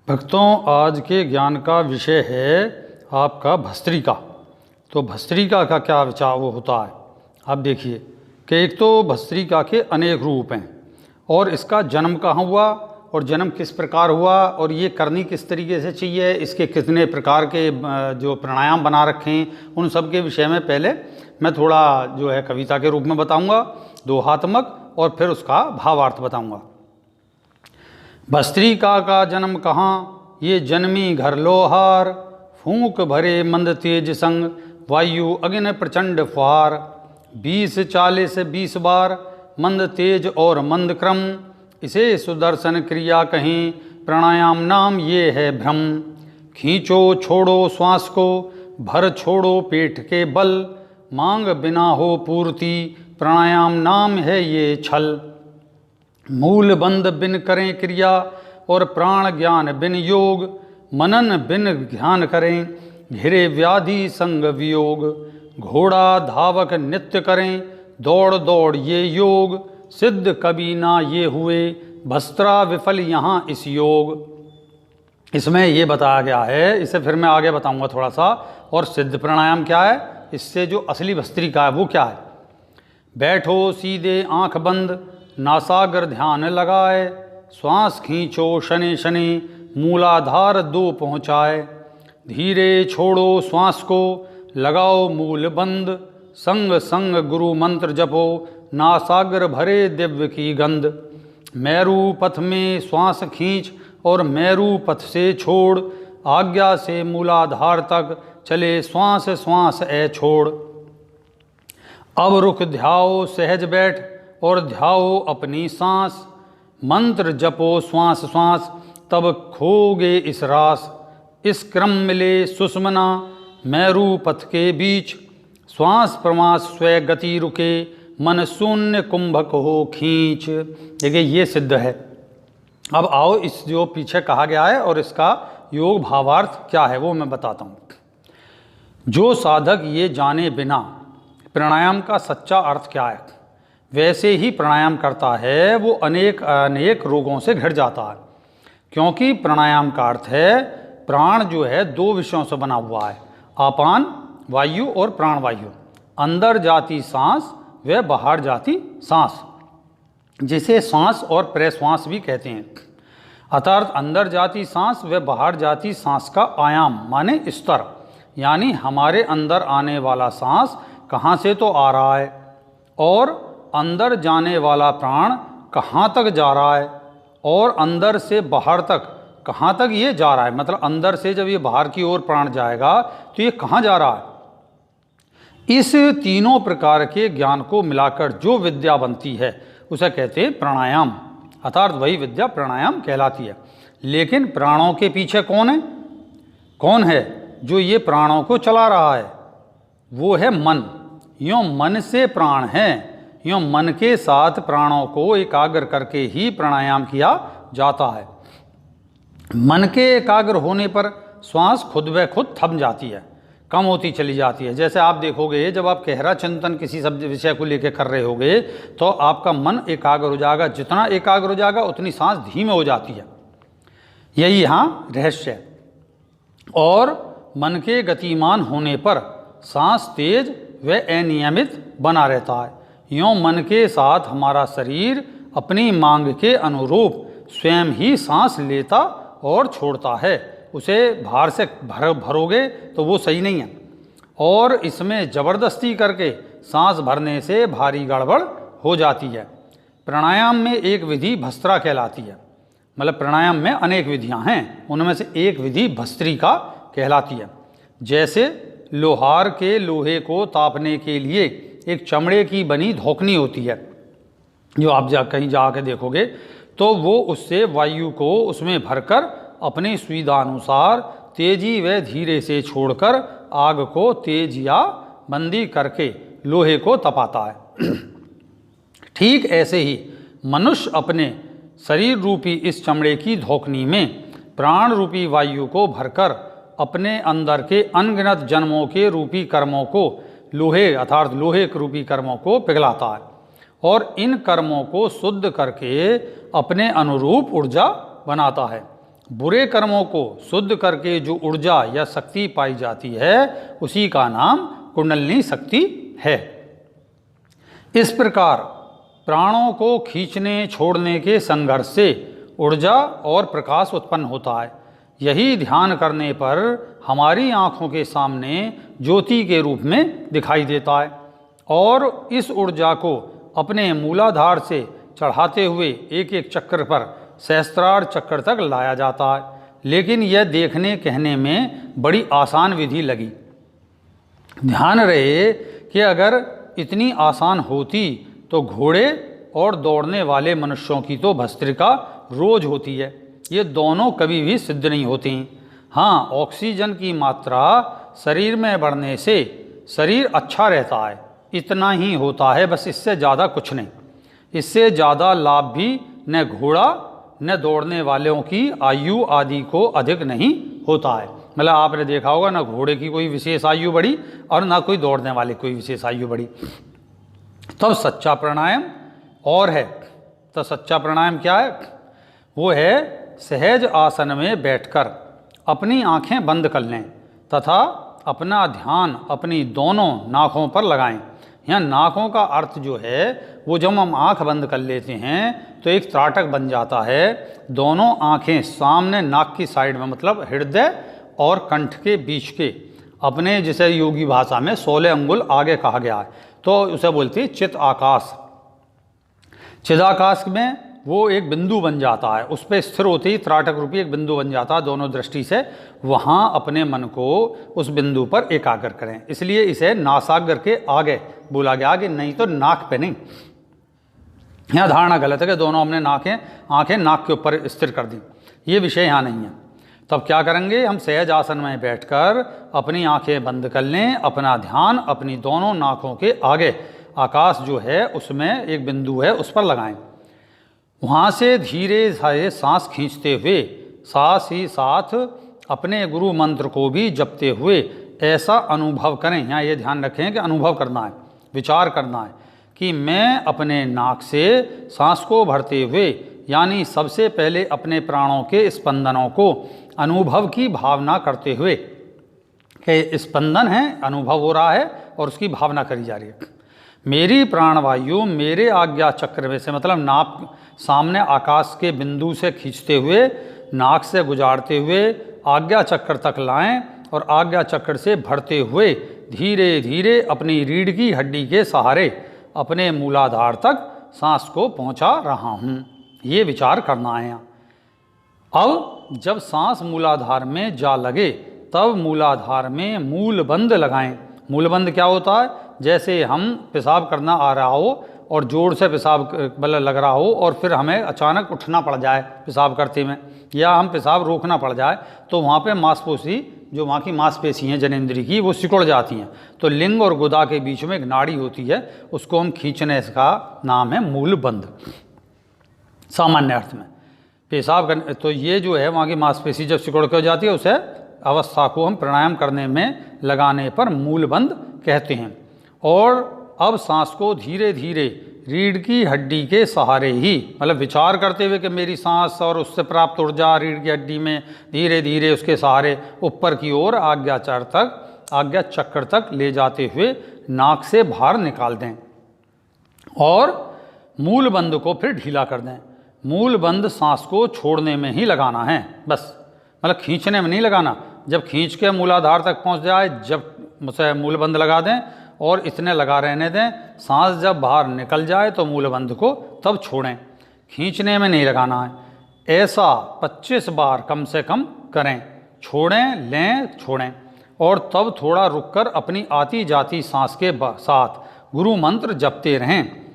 भक्तों, आज के ज्ञान का विषय है आपका भस्त्रिका। तो भस्त्रिका का क्या विचार वो होता है, आप देखिए कि एक तो भस्त्रिका के अनेक रूप हैं और इसका जन्म कहाँ हुआ और जन्म किस प्रकार हुआ और ये करनी किस तरीके से चाहिए, इसके कितने प्रकार के जो प्राणायाम बना रखे हैं, उन सब के विषय में पहले मैं थोड़ा जो है कविता के रूप में बताऊंगा, दोहात्मक, और फिर उसका भावार्थ बताऊंगा। भस्त्रिका का जन्म कहाँ, ये जन्मी घर लोहार, फूंक भरे मंद तेज संग, वायु अग्नि प्रचंड फुहार। 20-40-20 बार मंद तेज और मंद क्रम, इसे सुदर्शन क्रिया कहीं, प्राणायाम नाम ये है भ्रम। खींचो छोड़ो श्वास को, भर छोड़ो पेट के बल, मांग बिना हो पूर्ति, प्राणायाम नाम है ये छल। मूल बंद बिन करें क्रिया और प्राण ज्ञान बिन योग, मनन बिन ध्यान करें घिरे व्याधि संग वियोग। घोड़ा धावक नित्य करें दौड़ दौड़ ये योग, सिद्ध कभी ना ये हुए भस्त्रा विफल यहाँ इस योग। इसमें ये बताया गया है, इसे फिर मैं आगे बताऊंगा थोड़ा सा। और सिद्ध प्राणायाम क्या है, इससे जो असली भस्त्रिका है वो क्या है। बैठो सीधे आंख बंद, नासागर ध्यान लगाए, श्वास खींचो शनि शनि, मूलाधार 2 पहुँचाए। धीरे छोड़ो श्वास को, लगाओ मूल बंद, संग संग गुरु मंत्र जपो, नासागर भरे दिव्य की गंध। मेरू पथ में श्वास खींच और मेरू पथ से छोड़, आज्ञा से मूलाधार तक चले श्वास श्वास ए छोड़। अब रुक ध्याओ सहज बैठ और ध्याओ अपनी सांस, मंत्र जपो श्वास श्वास तब खोगे इस रास। इस क्रम मिले सुषमना मेरू पथ के बीच, श्वास प्रमास स्व गति रुके, मन शून्य कुंभक हो खींच। देखिए ये सिद्ध है। अब आओ इस जो पीछे कहा गया है और इसका योग भावार्थ क्या है वो मैं बताता हूँ। जो साधक ये जाने बिना प्राणायाम का सच्चा अर्थ क्या है, वैसे ही प्राणायाम करता है, वो अनेक अनेक रोगों से घिर जाता है। क्योंकि प्राणायाम का अर्थ है, प्राण जो है 2 विषयों से बना हुआ है, आपान वायु और प्राण वायु। अंदर जाती सांस व बाहर जाती सांस, जिसे सांस और प्रश्वास भी कहते हैं। अर्थात अंदर जाती सांस व बाहर जाती सांस का आयाम माने स्तर, यानी हमारे अंदर आने वाला सांस कहाँ से तो आ रहा है और अंदर जाने वाला प्राण कहाँ तक जा रहा है और अंदर से बाहर तक कहाँ तक ये जा रहा है। मतलब अंदर से जब ये बाहर की ओर प्राण जाएगा तो ये कहाँ जा रहा है। इस तीनों प्रकार के ज्ञान को मिलाकर जो विद्या बनती है उसे कहते हैं प्राणायाम। अर्थात वही विद्या प्राणायाम कहलाती है। लेकिन प्राणों के पीछे कौन है, कौन है जो ये प्राणों को चला रहा है, वो है मन। यों मन से प्राण है, यों मन के साथ प्राणों को एकाग्र करके ही प्राणायाम किया जाता है। मन के एकाग्र होने पर श्वास खुद ब खुद थम जाती है, कम होती चली जाती है। जैसे आप देखोगे जब आप गहरा चिंतन किसी सब विषय को लेकर कर रहे होगे तो आपका मन एकाग्र हो जाएगा, जितना एकाग्र हो जाएगा उतनी सांस धीमे हो जाती है। यही यहाँ रहस्य है। और मन के गतिमान होने पर सांस तेज व अनियमित बना रहता है। यों मन के साथ हमारा शरीर अपनी मांग के अनुरूप स्वयं ही सांस लेता और छोड़ता है। उसे बाहर से भरोगे तो वो सही नहीं है, और इसमें ज़बरदस्ती करके सांस भरने से भारी गड़बड़ हो जाती है। प्राणायाम में एक विधि भस्त्रा कहलाती है। मतलब प्राणायाम में अनेक विधियां हैं, उनमें से एक विधि भस्त्रिका कहलाती है। जैसे लोहार के लोहे को तापने के लिए एक चमड़े की बनी धोकनी होती है, जो आप कहीं जाके देखोगे तो वो उससे वायु को उसमें भरकर अपनी सुविधानुसार तेजी व धीरे से छोड़कर आग को तेज या मंदी करके लोहे को तपाता है। ठीक ऐसे ही मनुष्य अपने शरीर रूपी इस चमड़े की धोकनी में प्राण रूपी वायु को भरकर अपने अंदर के अनगिनत जन्मों के रूपी कर्मों को लोहे अर्थात लोहे रूपी कर्मों को पिघलाता है और इन कर्मों को शुद्ध करके अपने अनुरूप ऊर्जा बनाता है। बुरे कर्मों को शुद्ध करके जो ऊर्जा या शक्ति पाई जाती है उसी का नाम कुंडलिनी शक्ति है। इस प्रकार प्राणों को खींचने छोड़ने के संघर्ष से ऊर्जा और प्रकाश उत्पन्न होता है। यही ध्यान करने पर हमारी आँखों के सामने ज्योति के रूप में दिखाई देता है और इस ऊर्जा को अपने मूलाधार से चढ़ाते हुए एक एक चक्र पर सहस्त्रार चक्र तक लाया जाता है। लेकिन यह देखने कहने में बड़ी आसान विधि लगी। ध्यान रहे कि अगर इतनी आसान होती तो घोड़े और दौड़ने वाले मनुष्यों की तो भस्त्रिका रोज होती है। ये दोनों कभी भी सिद्ध नहीं होती। हाँ, ऑक्सीजन की मात्रा शरीर में बढ़ने से शरीर अच्छा रहता है, इतना ही होता है, बस इससे ज़्यादा कुछ नहीं। इससे ज़्यादा लाभ भी न घोड़ा न दौड़ने वालों की आयु आदि को अधिक नहीं होता है। मतलब आपने देखा होगा ना घोड़े की कोई विशेष आयु बढ़ी और ना कोई दौड़ने वाले कोई विशेष आयु बढ़ी। तब सच्चा प्राणायाम और है। तो सच्चा प्राणायाम क्या है? वो है सहज आसन में बैठकर अपनी आंखें बंद कर लें तथा अपना ध्यान अपनी दोनों नाकों पर लगाएं। यहाँ नाकों का अर्थ जो है वो जब हम आंख बंद कर लेते हैं तो एक त्राटक बन जाता है। दोनों आंखें सामने नाक की साइड में, मतलब हृदय और कंठ के बीच के, अपने जिसे योगी भाषा में 16 अंगुल आगे कहा गया है, तो उसे बोलते हैं चित आकाश। चिदाकाश में वो एक बिंदु बन जाता है, उस पर स्थिर होते ही त्राटक रूपी एक बिंदु बन जाता है दोनों दृष्टि से। वहाँ अपने मन को उस बिंदु पर एकाग्र करें। इसलिए इसे नासाग्र के आगे बोला गया कि नहीं तो नाक पे नहीं। यहाँ धारणा गलत है कि दोनों हमने आंखें नाक के ऊपर स्थिर कर दी। ये विषय यहाँ नहीं है। तब क्या करेंगे? हम सहज आसन में बैठकर अपनी आंखें बंद कर लें, अपना ध्यान अपनी दोनों नाकों के आगे आकाश जो है उसमें एक बिंदु है उस पर लगाएं। वहाँ से धीरे धीरे सांस खींचते हुए साथ ही साथ अपने गुरु मंत्र को भी जपते हुए ऐसा अनुभव करें। यहाँ ये ध्यान रखें कि अनुभव करना है, विचार करना है कि मैं अपने नाक से सांस को भरते हुए, यानी सबसे पहले अपने प्राणों के स्पंदनों को अनुभव की भावना करते हुए, कि स्पंदन है, अनुभव हो रहा है और उसकी भावना करी जा रही है। मेरी प्राणवायु मेरे आज्ञा चक्र में से, मतलब नाक सामने आकाश के बिंदु से खींचते हुए नाक से गुजारते हुए आज्ञा चक्र तक लाएं और आज्ञा चक्र से भरते हुए धीरे धीरे अपनी रीढ़ की हड्डी के सहारे अपने मूलाधार तक सांस को पहुंचा रहा हूं। ये विचार करना है। अब जब सांस मूलाधार में जा लगे तब मूलाधार में मूलबंद लगाएं। मूलबंद क्या होता है? जैसे हम पेशाब करना आ रहा हो और जोर से पेशाब मतलब लग रहा हो और फिर हमें अचानक उठना पड़ जाए पेशाब करते में, या हम पेशाब रोकना पड़ जाए, तो वहाँ पे मांसपेशी, जो वहाँ की मांसपेशी हैं जनेंद्री की, वो सिकुड़ जाती हैं। तो लिंग और गुदा के बीच में एक नाड़ी होती है, उसको हम खींचने का नाम है मूलबंद सामान्य अर्थ में। पेशाब करने, तो ये जो है वहाँ की मांसपेशी जब सिकुड़ के हो जाती है उसे अवस्था को हम प्राणायाम करने में लगाने पर मूलबंद कहते हैं। और अब सांस को धीरे धीरे रीढ़ की हड्डी के सहारे ही, मतलब विचार करते हुए कि मेरी सांस और उससे प्राप्त ऊर्जा रीढ़ की हड्डी में धीरे धीरे उसके सहारे ऊपर की ओर आज्ञा चक्र तक ले जाते हुए नाक से बाहर निकाल दें और मूलबंद को फिर ढीला कर दें। मूलबंद सांस को छोड़ने में ही लगाना है, बस, मतलब खींचने में नहीं लगाना। जब खींच के मूलाधार तक पहुंच जाए जब उसे मूलबंद लगा दें और इतने लगा रहने दें। सांस जब बाहर निकल जाए तो मूलबंद को तब छोड़ें, खींचने में नहीं लगाना है। ऐसा 25 बार कम से कम करें। छोड़ें, लें, छोड़ें, और तब थोड़ा रुककर अपनी आती जाती सांस के साथ गुरु मंत्र जपते रहें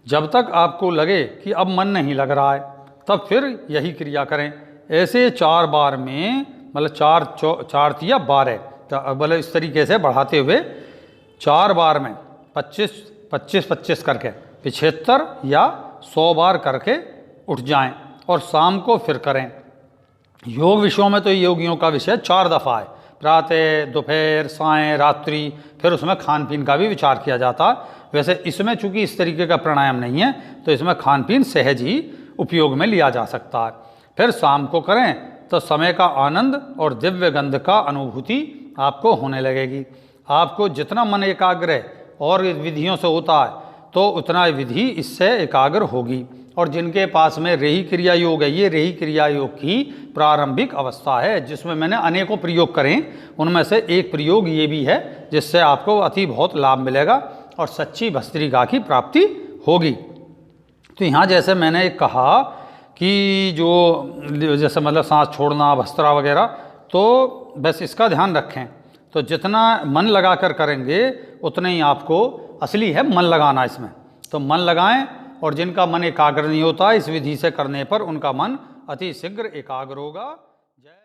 जब तक आपको लगे कि अब मन नहीं लग रहा है, तब फिर यही क्रिया करें। ऐसे 4 बार में, मतलब 4 या 12, मतलब इस तरीके से बढ़ाते हुए 4 बार में 25 करके 75 या 100 बार करके उठ जाएं और शाम को फिर करें। योग विषयों में तो योगियों का विषय 4 दफ़ा है, प्रातः, दोपहर, सायं, रात्रि, फिर उसमें खान पीन का भी विचार किया जाता। वैसे इसमें चूंकि इस तरीके का प्राणायाम नहीं है तो इसमें खान पीन सहज ही उपयोग में लिया जा सकता है। फिर शाम को करें तो समय का आनंद और दिव्य गंध का अनुभूति आपको होने लगेगी। आपको जितना मन एकाग्र है और विधियों से होता है तो उतना विधि इससे एकाग्र होगी। और जिनके पास में रेही क्रिया योग है, ये रेही क्रिया योग की प्रारंभिक अवस्था है जिसमें मैंने अनेकों प्रयोग करें, उनमें से एक प्रयोग ये भी है जिससे आपको अति बहुत लाभ मिलेगा और सच्ची भस्त्रिका की प्राप्ति होगी। तो यहाँ जैसे मैंने कहा कि जो जैसे मतलब सांस छोड़ना, भस्त्रा वगैरह, तो बस इसका ध्यान रखें। तो जितना मन लगा कर करेंगे उतना ही आपको, असली है मन लगाना इसमें, तो मन लगाएं। और जिनका मन एकाग्र नहीं होता इस विधि से करने पर उनका मन अति शीघ्र एकाग्र होगा।